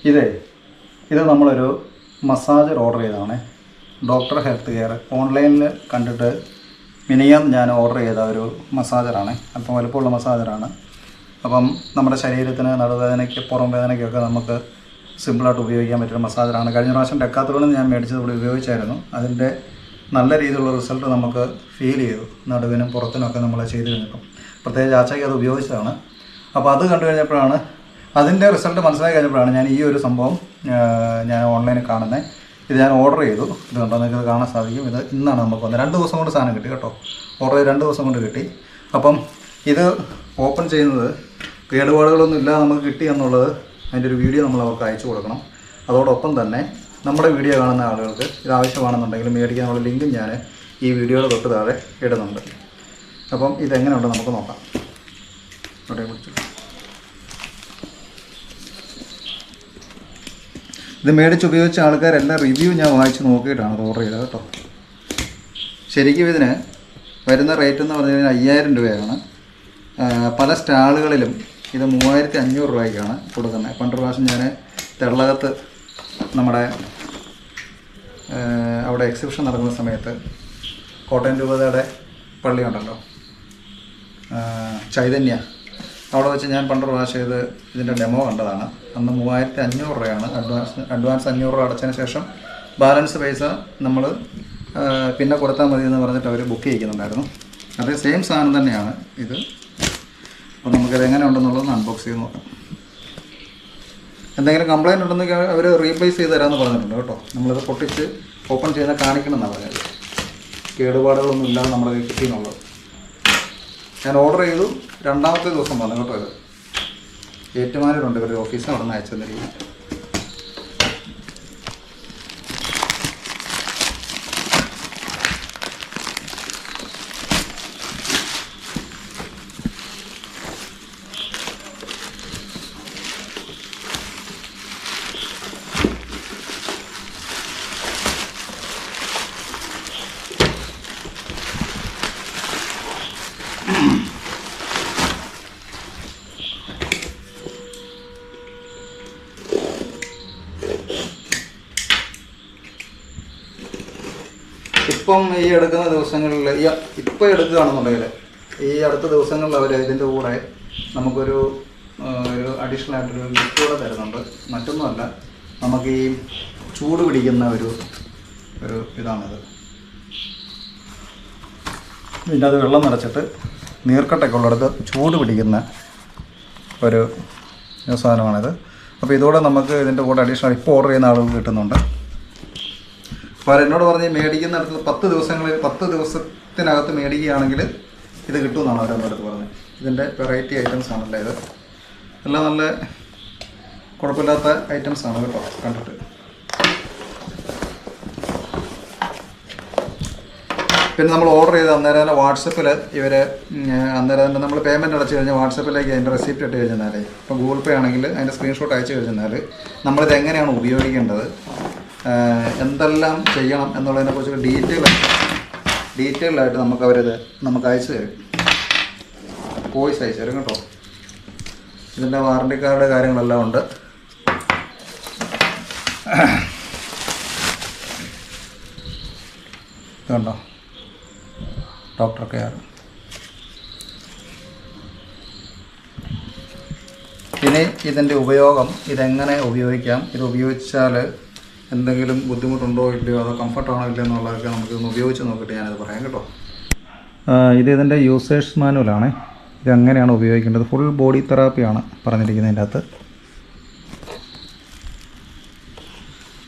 ഇത് നമ്മളൊരു massager order ചെയ്തതാണ്. ഡോക്ടർ ഹെൽത്ത് കെയർ ഓൺലൈനിൽ കണ്ടിട്ട് മിനിയാന്ന് ഞാൻ ഓർഡർ ചെയ്ത ഒരു മസാജറാണ്. അല്പം വലുപ്പമുള്ള മസാജറാണ്. അപ്പം നമ്മുടെ ശരീരത്തിന് നടുവേദനയ്ക്ക് പുറം വേദനയ്ക്കൊക്കെ നമുക്ക് സിമ്പിളായിട്ട് ഉപയോഗിക്കാൻ പറ്റുന്ന മസാജറാണ്. കഴിഞ്ഞ പ്രാവശ്യം ഡെക്കാത്തലോണിൽ ഞാൻ മേടിച്ചത് ഇവിടെ ഉപയോഗിച്ചായിരുന്നു. അതിൻ്റെ നല്ല രീതിയിലുള്ള റിസൾട്ട് നമുക്ക് ഫീൽ ചെയ്തു. നടുവിനും പുറത്തിനൊക്കെ നമ്മൾ ചെയ്ത് കഴിഞ്ഞപ്പം പ്രത്യേകിച്ച് ആച്ചയ്ക്ക് അത് ഉപയോഗിച്ചതാണ്. അപ്പോൾ അത് കണ്ടു കഴിഞ്ഞപ്പോഴാണ് അതിൻ്റെ റിസൾട്ട് മനസ്സിലാക്കി കഴിഞ്ഞപ്പോഴാണ് ഞാൻ ഈ ഒരു സംഭവം ഞാൻ ഓൺലൈനിൽ കാണുന്നത്. ഇത് ഞാൻ ഓർഡർ ചെയ്തു. ഇത് കണ്ടോ, നിങ്ങൾക്ക് കാണാൻ സാധിക്കും. ഇത് ഇന്നാണ് നമുക്ക് വന്നത്. 2 ദിവസം കൊണ്ട് സാധനം കിട്ടി കേട്ടോ. ഓർഡർ ചെയ്ത് 2 ദിവസം കൊണ്ട് കിട്ടി. അപ്പം ഇത് ഓപ്പൺ ചെയ്യുന്നത് കേടുപാടുകളൊന്നും ഇല്ലാതെ നമുക്ക് കിട്ടി എന്നുള്ളത് അതിൻ്റെ ഒരു വീഡിയോ നമ്മൾ അവർക്ക് അയച്ചു കൊടുക്കണം. അതോടൊപ്പം തന്നെ നമ്മുടെ വീഡിയോ കാണുന്ന ആളുകൾക്ക് ഇത് ആവശ്യമാണെന്നുണ്ടെങ്കിൽ മേടിക്കാനുള്ള ലിങ്കും ഞാൻ ഈ വീഡിയോയുടെ തൊട്ട് താഴെ ഇടുന്നുണ്ട്. അപ്പം ഇതെങ്ങനെയുണ്ട് നമുക്ക് നോക്കാം. ഇവിടെ പിടിച്ചു. ഇത് മേടിച്ച് ഉപയോഗിച്ച ആൾക്കാരെല്ലാം റിവ്യൂ ഞാൻ വായിച്ച് നോക്കിയിട്ടാണ് അത് ഓർഡർ ചെയ്തത് കേട്ടോ. ശരിക്കും ഇതിന് വരുന്ന റേറ്റ് എന്ന് പറഞ്ഞു കഴിഞ്ഞാൽ 5000 രൂപയാണ്. പല സ്റ്റാളുകളിലും ഇത് 3500 രൂപയ്ക്കാണ് കൊടുക്കുന്നത്. പണ്ട് പ്രാവശ്യം ഞാൻ തെള്ളകത്ത് നമ്മുടെ അവിടെ എക്സിബിഷൻ നടക്കുന്ന സമയത്ത് കോട്ടയം രൂപതയുടെ പള്ളിയുണ്ടല്ലോ, ചൈതന്യ, അവിടെ വെച്ച് ഞാൻ പണ്ട് പ്രാവശ്യം ഇതിൻ്റെ ഡെമോ കണ്ടതാണ്. അന്ന് 3500 രൂപയാണ്. അഡ്വാൻസ് 500 രൂപ അടച്ചതിന് ശേഷം ബാലൻസ് പൈസ നമ്മൾ പിന്നെ കൊടുത്താൽ മതി എന്ന് പറഞ്ഞിട്ട് അവർ ബുക്ക് ചെയ്യിക്കുന്നുണ്ടായിരുന്നു. അതേ സെയിം സാധനം തന്നെയാണ് ഇത്. അപ്പോൾ നമുക്കിത് എങ്ങനെ ഉണ്ടെന്നുള്ളതൊന്ന് അൺബോക്സ് ചെയ്ത് നോക്കാം. എന്തെങ്കിലും കംപ്ലയിൻ്റ് ഉണ്ടെങ്കിൽ അവർ റീപ്ലേസ് ചെയ്ത് തരാമെന്ന് പറഞ്ഞിട്ടുണ്ട് കേട്ടോ. നമ്മളിത് പൊട്ടിച്ച് ഓപ്പൺ ചെയ്താൽ കാണിക്കണം എന്നാണ് പറഞ്ഞത്. കേടുപാടുകളൊന്നും ഇല്ലാതെ നമ്മളത് കിട്ടിയെന്നുള്ളത്. ഞാൻ ഓർഡർ ചെയ്തു. 2ാമത്തെ ദിവസം വന്നു കേട്ടോ. ഇത് ഏറ്റുമാനൂരുണ്ട് ഇവരുടെ ഓഫീസിൽ, അവിടെ നിന്ന് അയച്ചു തന്നിരിക്കും. ഇപ്പം ഈ എടുക്കുന്ന ദിവസങ്ങളിൽ ഇപ്പോൾ എടുക്കുകയാണെന്നുണ്ടെങ്കിൽ ഈ അടുത്ത ദിവസങ്ങളിൽ അവർ ഇതിൻ്റെ കൂടെ നമുക്കൊരു അഡീഷണൽ ആയിട്ടൊരു ഗിഫ്റ്റ് കൂടെ തരുന്നുണ്ട്. മറ്റൊന്നുമല്ല, നമുക്ക് ഈ ചൂട് പിടിക്കുന്ന ഒരു ഇതാണിത്. ഇതിൻ്റെ അത് വെള്ളം നിറച്ചിട്ട് നീർക്കട്ടൊക്കെ ഉള്ളിടത്ത് ചൂട് പിടിക്കുന്ന ഒരു സാധനമാണിത്. അപ്പോൾ ഇതോടെ നമുക്ക് ഇതിൻ്റെ കൂടെ അഡീഷണൽ ഇപ്പോൾ ഓർഡർ ചെയ്യുന്ന ആളുകൾ കിട്ടുന്നുണ്ട്. അപ്പോൾ എന്നോട് പറഞ്ഞ് മേടിക്കുന്നിടത്ത് 10 ദിവസത്തിനകത്ത് മേടിക്കുകയാണെങ്കിൽ ഇത് കിട്ടുമെന്നാണ് അവരെന്നോട് അടുത്ത് പറഞ്ഞത്. ഇതിൻ്റെ വെറൈറ്റി ഐറ്റംസ് ആണല്ലേ ഇത്. എല്ലാം നല്ല കുഴപ്പമില്ലാത്ത ഐറ്റംസ് ആണ് കേട്ടോ കണ്ടിട്ട്. പിന്നെ നമ്മൾ ഓർഡർ ചെയ്ത് അന്നേരം തന്നെ വാട്സപ്പിൽ അന്നേരം തന്നെ നമ്മൾ പേയ്മെൻറ്റ് അടച്ചു കഴിഞ്ഞാൽ വാട്സപ്പിലേക്ക് അതിൻ്റെ റെസിപ്റ്റ് ഇട്ട് കഴിഞ്ഞാൽ, ഇപ്പോൾ ഗൂഗിൾ പേ ആണെങ്കിൽ അതിൻ്റെ സ്ക്രീൻഷോട്ട് അയച്ചു കഴിഞ്ഞാൽ നമ്മളിത് എങ്ങനെയാണ് ഉപയോഗിക്കേണ്ടത്, എന്തെല്ലാം ചെയ്യണം എന്നുള്ളതിനെക്കുറിച്ച് ഡീറ്റെയിൽഡായിട്ട് നമുക്ക് അയച്ചു തരും. വോയിസ് അയച്ചു തരും കേട്ടോ. ഇതിൻ്റെ വാറണ്ടി കാർഡ് കാര്യങ്ങളെല്ലാം ഉണ്ട്. ഇതുണ്ടോ, ഡോക്ടർ കെയർ. ഇനി ഇതിൻ്റെ ഉപയോഗം, ഇതെങ്ങനെ ഉപയോഗിക്കാം, ഇത് ഉപയോഗിച്ചാൽ എന്തെങ്കിലും ബുദ്ധിമുട്ടുണ്ടോ ഇല്ലയോ, അതോ കംഫർട്ടാണോ ഇല്ലയോ എന്നുള്ളതൊക്കെ നമുക്കിതൊന്ന് ഉപയോഗിച്ച് നോക്കിയിട്ട് ഞാനത് പറയാം കേട്ടോ. ഇതിൻ്റെ യൂസേഴ്സ് മാനുവലാണ്. ഇതെങ്ങനെയാണ് ഉപയോഗിക്കേണ്ടത്. ഫുൾ ബോഡി തെറാപ്പിയാണ് പറഞ്ഞിരിക്കുന്നതിൻ്റെ അകത്ത്.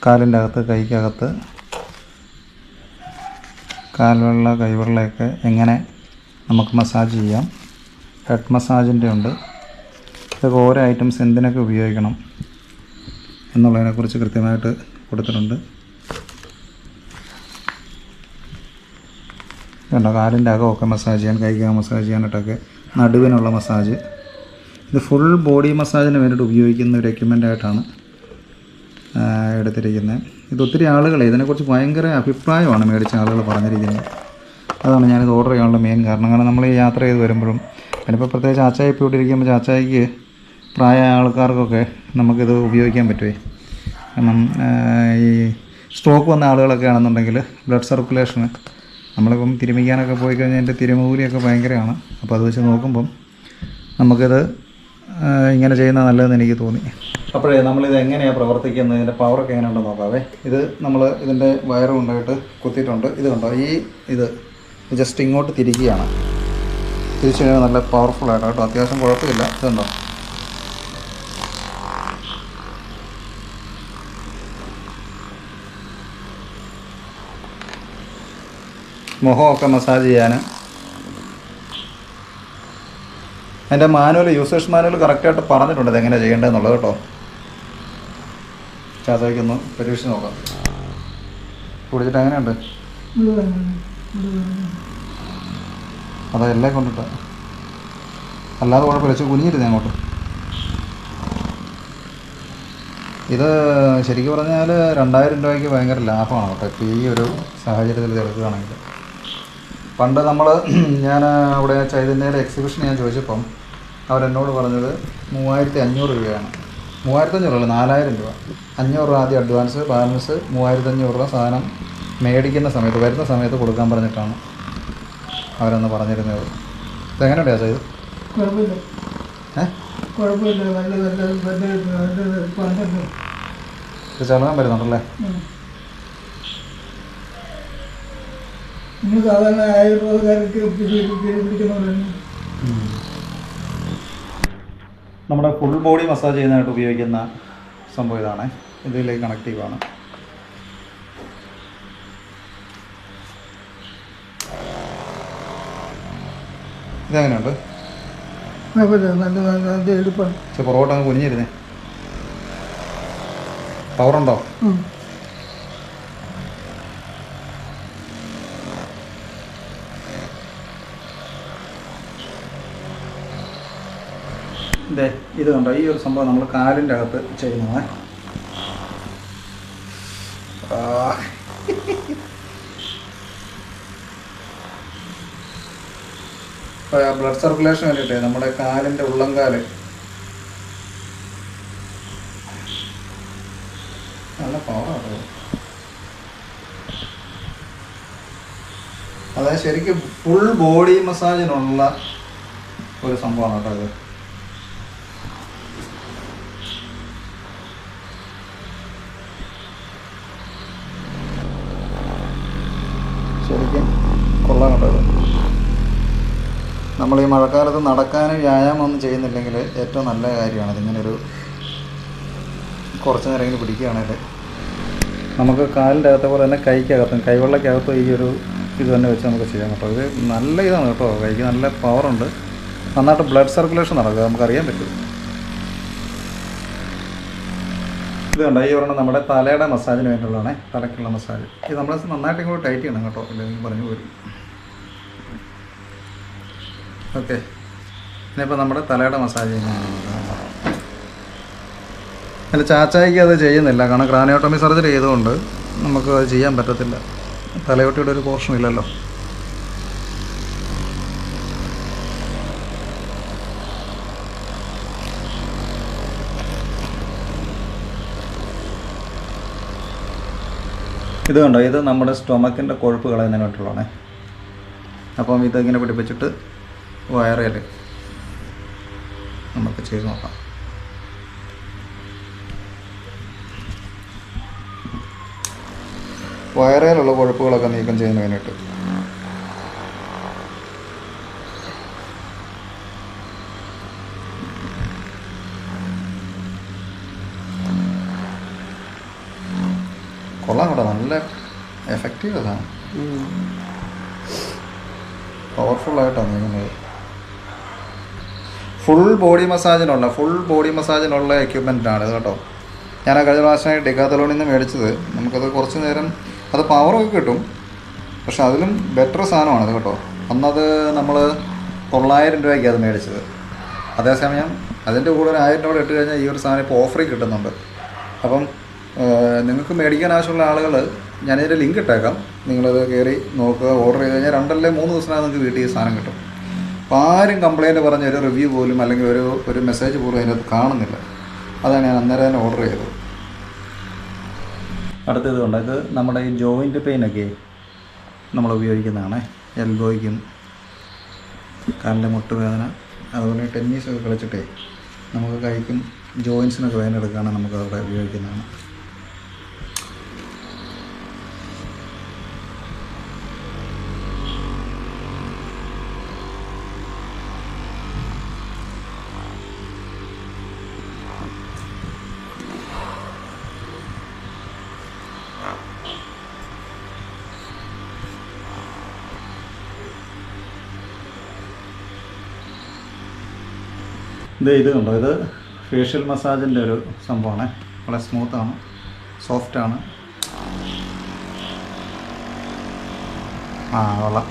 കാലിൻ്റെ അകത്ത്, കൈക്കകത്ത്, കാൽവെള്ള കൈവെള്ളയൊക്കെ എങ്ങനെ നമുക്ക് മസാജ് ചെയ്യാം. ഹെഡ് മസാജിൻ്റെ ഉണ്ട്. ഇതൊക്കെ ഓരോ ഐറ്റംസ് എന്തിനൊക്കെ ഉപയോഗിക്കണം എന്നുള്ളതിനെക്കുറിച്ച് കൃത്യമായിട്ട് കൊടുത്തിട്ടുണ്ട്. ഇതുണ്ടോ, കാലിൻ്റെ അകമൊക്കെ മസാജ് ചെയ്യാൻ, കൈക്കകം മസാജ് ചെയ്യാനായിട്ടൊക്കെ, നടുവിനുള്ള മസാജ്. ഇത് ഫുൾ ബോഡി മസാജിന് വേണ്ടിയിട്ട് ഉപയോഗിക്കുന്ന ഒരു എക്യുപ്മെൻ്റായിട്ടാണ് എടുത്തിരിക്കുന്നത്. ഇത് ഒത്തിരി ആളുകൾ ഇതിനെക്കുറിച്ച് ഭയങ്കര അഭിപ്രായമാണ് മേടിച്ച ആളുകൾ പറഞ്ഞിരിക്കുന്നത്. അതാണ് ഞാനിത് ഓർഡർ ചെയ്യാനുള്ള മെയിൻ കാരണം. കാരണം നമ്മൾ ഈ യാത്ര ചെയ്ത് വരുമ്പോഴും, അതിനിപ്പോൾ പ്രത്യേകിച്ച് ചാച്ചായി ഇപ്പോൾ ഇവിടെ ഇരിക്കുമ്പോൾ ചാച്ചായിക്ക് പ്രായ ആൾക്കാർക്കൊക്കെ നമുക്കിത് ഉപയോഗിക്കാൻ പറ്റുമേ. കാരണം ഈ സ്ട്രോക്ക് വന്ന ആളുകളൊക്കെ ആണെന്നുണ്ടെങ്കിൽ ബ്ലഡ് സർക്കുലേഷന് നമ്മളിപ്പം തിരുമിക്കാനൊക്കെ പോയി കഴിഞ്ഞാൽ എൻ്റെ തിരുമൂലിയൊക്കെ ഭയങ്കരമാണ്. അപ്പോൾ അത് വെച്ച് നോക്കുമ്പം നമുക്കിത് ഇങ്ങനെ ചെയ്യുന്നത് നല്ലതെന്ന് എനിക്ക് തോന്നി. അപ്പോഴേ നമ്മളിത് എങ്ങനെയാണ് പ്രവർത്തിക്കുന്നത്, ഇതിൻ്റെ പവറൊക്കെ എങ്ങനെയുണ്ടെന്ന് നോക്കാവേ. ഇത് നമ്മൾ ഇതിൻ്റെ വയറ് കൊണ്ടുപോയിട്ട് കുത്തിയിട്ടുണ്ട്. ഇത് കണ്ടോ, ഇത് ജസ്റ്റ് ഇങ്ങോട്ട് തിരിക്കുകയാണ്. തിരിച്ചു കഴിഞ്ഞാൽ നല്ല പവർഫുള്ളായിട്ട് കേട്ടോ, അത്യാവശ്യം കുഴപ്പമില്ല. ഇതുണ്ടോ, മുഖമൊക്കെ മസാജ് ചെയ്യാൻ. അതിൻ്റെ യൂസേഴ്സ് മാനുവൽ കറക്റ്റായിട്ട് പറഞ്ഞിട്ടുണ്ട് ഇതെങ്ങനെ ചെയ്യേണ്ടതെന്നുള്ളത് കേട്ടോ. ചാച്ചയ്ക്കൊന്ന് പരീക്ഷിച്ച് നോക്കാം. കുടിച്ചിട്ട് എങ്ങനെയുണ്ട്? അതെല്ലാം കൊണ്ടിട്ട് അല്ലാതെ കുഴപ്പമില്ല. വെച്ച് കുനിഞ്ഞിരുന്നേ അങ്ങോട്ട്. ഇത് ശരിക്കും പറഞ്ഞാൽ 2000 രൂപയ്ക്ക് ഭയങ്കര ലാഭമാണ് കേട്ടോ ഇപ്പോൾ ഈ ഒരു സാഹചര്യത്തിൽ എടുക്കുകയാണെങ്കിൽ. പണ്ട് ഞാൻ അവിടെ ചൈതന്യയിലെ എക്സിബിഷൻ ഞാൻ ചോദിച്ചപ്പം അവരെന്നോട് പറഞ്ഞത് 3500 രൂപയാണ്. 3500 അല്ല, 4000 രൂപ. 500 രൂപ ആദ്യം അഡ്വാൻസ്, ബാലൻസ് 3500 രൂപ സാധനം മേടിക്കുന്ന സമയത്ത്, വരുന്ന സമയത്ത് കൊടുക്കാൻ പറഞ്ഞിട്ടാണ് അവരൊന്ന് പറഞ്ഞിരുന്നത്. ഇതെങ്ങനെയുണ്ടാ ചെയ്ത്? ഇത് ചലനം വരുന്നുണ്ടല്ലേ? സാധാരണ ആയുർവേദക്കാർക്ക് പിടിക്കുന്നവരാണ്. നമ്മുടെ ഫുൾ ബോഡി മസാജ് ചെയ്യുന്നതായിട്ട് ഉപയോഗിക്കുന്ന സംഭവം ഇതാണ്. ഇതിലേക്ക് കണക്റ്റീവാണ്. ഇതെങ്ങനെയുണ്ട്? നല്ല എളുപ്പമാണ്. പക്ഷെ പുറകോട്ട് അങ്ങ് കുനിഞ്ഞിരുന്നേ. പവറുണ്ടോ? ഇത് കണ്ടോ, ഈ ഒരു സംഭവം നമ്മൾ കാലിൻ്റെ അകത്ത് ചെയ്യുന്നതാണ്. ബ്ലഡ് സർക്കുലേഷൻ വേണ്ടിയിട്ടേ നമ്മുടെ കാലിൻ്റെ ഉള്ളംകാല് നല്ല പവറാണ്. അതായത് ശരിക്കും ഫുൾ ബോഡി മസാജിനുള്ള ഒരു സംഭവമാണ് കേട്ടോ ഇത്. ശരിക്കും കൊള്ളാൻ കേട്ടോ. നമ്മൾ ഈ മഴക്കാലത്ത് നടക്കാനും വ്യായാമം ഒന്നും ചെയ്യുന്നില്ലെങ്കിൽ ഏറ്റവും നല്ല കാര്യമാണ് ഇതിങ്ങനൊരു കുറച്ച് നേരമെങ്കിലും പിടിക്കുകയാണെങ്കിൽ. നമുക്ക് കാലിൻ്റെ അകത്തെ പോലെ തന്നെ കൈക്കകത്തും കൈവെള്ളക്കകത്തും ഈ ഒരു ഇത് തന്നെ വെച്ച് നമുക്ക് ചെയ്യാം കേട്ടോ. ഇത് നല്ല ഇതാണ് കേട്ടോ, കൈക്ക് നല്ല പവറുണ്ട്. നന്നായിട്ട് ബ്ലഡ് സർക്കുലേഷൻ നടക്കുക, നമുക്കറിയാൻ പറ്റും. ഇത് കണ്ടോ, ഈ ഒരെണ്ണം നമ്മുടെ തലയുടെ മസാജിന് വേണ്ടിയുള്ളതാണേ, തലയ്ക്കുള്ള മസാജ്. ഇത് നമ്മൾ നന്നായിട്ട് ഇങ്ങോട്ട് ടൈറ്റ് ചെയ്യണം കേട്ടോ, അല്ലെങ്കിൽ പറഞ്ഞു പോരും. ഓക്കെ, ഇനിയിപ്പോൾ നമ്മുടെ തലയുടെ മസാജ് ചെയ്യുന്നതാണ്. അല്ല, ചാച്ചായിക്ക് അത് ചെയ്യുന്നില്ല, കാരണം ക്രാനിയോട്ടമി സർജറി ചെയ്തുകൊണ്ട് നമുക്ക് അത് ചെയ്യാൻ പറ്റത്തില്ല. തലയോട്ടിയുടെ ഒരു പോർഷൻ ഇല്ലല്ലോ. ഇത് കണ്ടോ, ഇത് നമ്മുടെ സ്റ്റൊമക്കിൻ്റെ കൊഴുപ്പ് കളയുന്നതിന് വേണ്ടിയുള്ളതാണേ. അപ്പം ഇതിങ്ങനെ പിടിപ്പിച്ചിട്ട് വയറേൽ നമുക്ക് ചെയ്ത് നോക്കാം. വയറേലുള്ള കൊഴുപ്പുകളൊക്കെ നീക്കം ചെയ്യുന്നതിന് വേണ്ടിയിട്ട്. കൊള്ളാം കേട്ടോ, നല്ല എഫക്റ്റീവ് അതാണ്, പവർഫുള്ളായിട്ടാണ് നീങ്ങുന്നത്. ഫുൾ ബോഡി മസാജിനുള്ള എക്യുപ്മെൻറ്റാണ് ഇത് കേട്ടോ. ഞാൻ ആ കഴിഞ്ഞ പ്രാവശ്യമായി ഡിക്കാത്തലോണിൽ നിന്ന് മേടിച്ചത്. നമുക്കത് കുറച്ച് നേരം അത് പവറൊക്കെ കിട്ടും, പക്ഷെ അതിലും ബെറ്റർ സാധനമാണത് കേട്ടോ. അന്നത് നമ്മൾ 900 രൂപയ്ക്ക് അത് മേടിച്ചത്. അതേസമയം അതിൻ്റെ കൂടെ ഒരു 1000 രൂപ ഇട്ട് കഴിഞ്ഞാൽ ഈ ഒരു സാധനം ഇപ്പോൾ ഓഫറിൽ കിട്ടുന്നുണ്ട്. അപ്പം നിങ്ങൾക്ക് മേടിക്കാൻ ആവശ്യമുള്ള ആളുകൾ ഞാനിതിൻ്റെ ലിങ്ക് ഇട്ടേക്കാം, നിങ്ങളത് കയറി നോക്കുക. ഓർഡർ ചെയ്ത് കഴിഞ്ഞാൽ 2 അല്ലെങ്കിൽ 3 ദിവസത്തിനകം നിങ്ങൾക്ക് വീട്ടിൽ ഈ സാധനം കിട്ടും. അപ്പോൾ ആരും കംപ്ലയിൻറ്റ് പറഞ്ഞ ഒരു റിവ്യൂ പോലും അല്ലെങ്കിൽ ഒരു മെസ്സേജ് പോലും അതിനകത്ത് കാണുന്നില്ല. അതാണ് ഞാൻ അന്നേരം തന്നെ ഓർഡർ ചെയ്തത്. അടുത്തത് കൊണ്ട് ഇത് നമ്മുടെ ഈ ജോയിൻറ്റ് പെയിനൊക്കെ നമ്മൾ ഉപയോഗിക്കുന്നതാണ്. എൽബോയ്ക്കും കാലിൻ്റെ മുട്ടുവേദന, അതുപോലെ ടെന്നീസൊക്കെ കളിച്ചിട്ടേ നമുക്ക് കൈക്കും ജോയിൻസിനൊക്കെ വേദന എടുക്കുകയാണെങ്കിൽ നമുക്ക് അവിടെ ഉപയോഗിക്കുന്നതാണ്. ഇത് കണ്ടോ, ഇത് ഫേഷ്യൽ മസാജിൻ്റെ ഒരു സംഭവമാണ്. വളരെ സ്മൂത്താണ്, സോഫ്റ്റാണ്. കൊള്ളാം.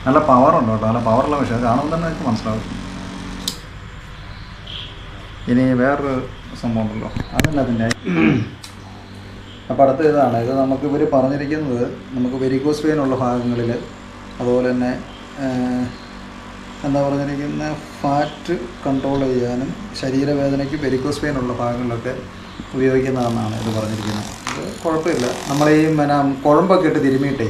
നല്ല പവറുണ്ട് കേട്ടോ, നല്ല പവറുള്ള വിഷയം കാണുമ്പോൾ തന്നെ എനിക്ക് മനസ്സിലാവും. ഇനി വേറൊരു സംഭവം ഉണ്ടല്ലോ, അതല്ല അതിൻ്റെ. അപ്പോൾ അടുത്ത ഇതാണ്. ഇത് നമുക്ക് ഇവർ പറഞ്ഞിരിക്കുന്നത് നമുക്ക് വെരിക്കോസ് വെയിനുള്ള ഭാഗങ്ങളിൽ, അതുപോലെ തന്നെ എന്താ പറഞ്ഞിരിക്കുന്ന ഫാറ്റ് കൺട്രോൾ ചെയ്യാനും ശരീരവേദനയ്ക്ക് വെരിക്കോസ് വെയിനുള്ള ഭാഗങ്ങളിലൊക്കെ ഉപയോഗിക്കുന്നതെന്നാണ് ഇത് പറഞ്ഞിരിക്കുന്നത്. ഇത് കുഴപ്പമില്ല. നമ്മൾ ഈ കുഴമ്പൊക്കെ ഇട്ട് തിരുമിയിട്ടേ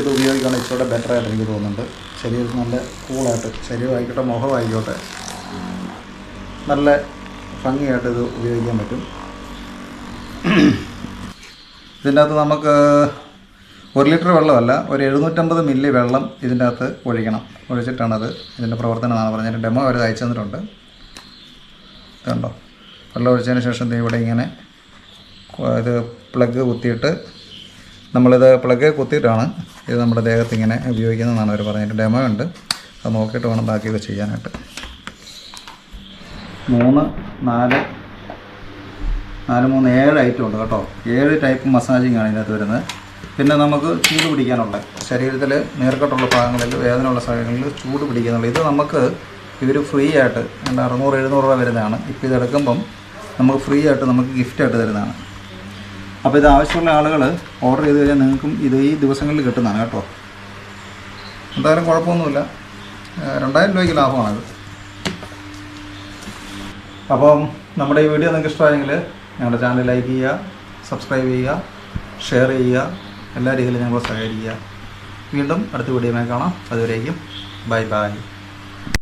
ഇത് ഉപയോഗിക്കുകയാണെങ്കിൽ ഇച്ചിരി ബെറ്ററായിട്ട് എനിക്ക് തോന്നുന്നുണ്ട്. ശരീരത്തിൽ നല്ല കൂളായിട്ട്, ശരീരമായിക്കോട്ടെ മുഖമായിക്കോട്ടെ നല്ല ഭംഗിയായിട്ട് ഇത് ഉപയോഗിക്കാൻ പറ്റും. ഇതിൻ്റെ അകത്ത് നമുക്ക് 1 ലിറ്റർ വെള്ളമല്ല, ഒരു 750 മില്ലി വെള്ളം ഇതിൻ്റെ അകത്ത് ഒഴിച്ചിട്ടാണത് ഇതിൻ്റെ പ്രവർത്തനമാണ് പറഞ്ഞതിൻ്റെ ഡെമോ അവർ അയച്ചു തന്നിട്ടുണ്ട്. ഇതുണ്ടോ, വെള്ളം ഒഴിച്ചതിന് ശേഷം ഇവിടെ ഇങ്ങനെ ഇത് പ്ലഗ് കുത്തിയിട്ട് പ്ലഗ് കുത്തിയിട്ടാണ് ഇത് നമ്മുടെ ദേഹത്ത് ഇങ്ങനെ ഉപയോഗിക്കുന്നതെന്നാണ് അവർ പറഞ്ഞിട്ട് ഡെമോ ഉണ്ട്. അത് നോക്കിയിട്ട് വേണം ബാക്കിയൊക്കെ ചെയ്യാനായിട്ട്. 3, 4, 7 ഐറ്റം ഉണ്ട് കേട്ടോ. 7 ടൈപ്പ് മസാജിങ് ആണ് ഇതിനകത്ത് വരുന്നത്. പിന്നെ നമുക്ക് ചൂട് പിടിക്കാനുള്ള, ശരീരത്തിൽ നീർക്കെട്ടുള്ള ഭാഗങ്ങളിൽ, വേദനയുള്ള സ്ഥലങ്ങളിൽ ചൂട് പിടിക്കാനുള്ള ഇത് നമുക്ക് ഇവർ ഫ്രീ ആയിട്ട് 600-700 രൂപ വരുന്നതാണ്. ഇപ്പോൾ ഇതെടുക്കുമ്പം നമുക്ക് ഫ്രീ ആയിട്ട് നമുക്ക് ഗിഫ്റ്റായിട്ട് തരുന്നതാണ്. അപ്പോൾ ഇത് ആവശ്യമുള്ള ആളുകൾ ഓർഡർ ചെയ്ത് കഴിഞ്ഞാൽ നിങ്ങൾക്കും ഇത് ഈ ദിവസങ്ങളിൽ കിട്ടുന്നതാണ് കേട്ടോ. എന്തായാലും കുഴപ്പമൊന്നുമില്ല, 2000 രൂപയ്ക്ക് ലാഭമാണത്. അപ്പം നമ്മുടെ ഈ വീഡിയോ നിങ്ങൾക്ക് ഇഷ്ടമായെങ്കിൽ ഞങ്ങളുടെ ചാനൽ ലൈക്ക് ചെയ്യുക, സബ്സ്ക്രൈബ് ചെയ്യുക, ഷെയർ ചെയ്യുക, എല്ലാ രീതിയിലും ഞങ്ങളെ സഹകരിക്കുക. വീണ്ടും അടുത്ത വീഡിയോയിൽ കാണാം. അതുവരേക്കും ബൈ ബൈ.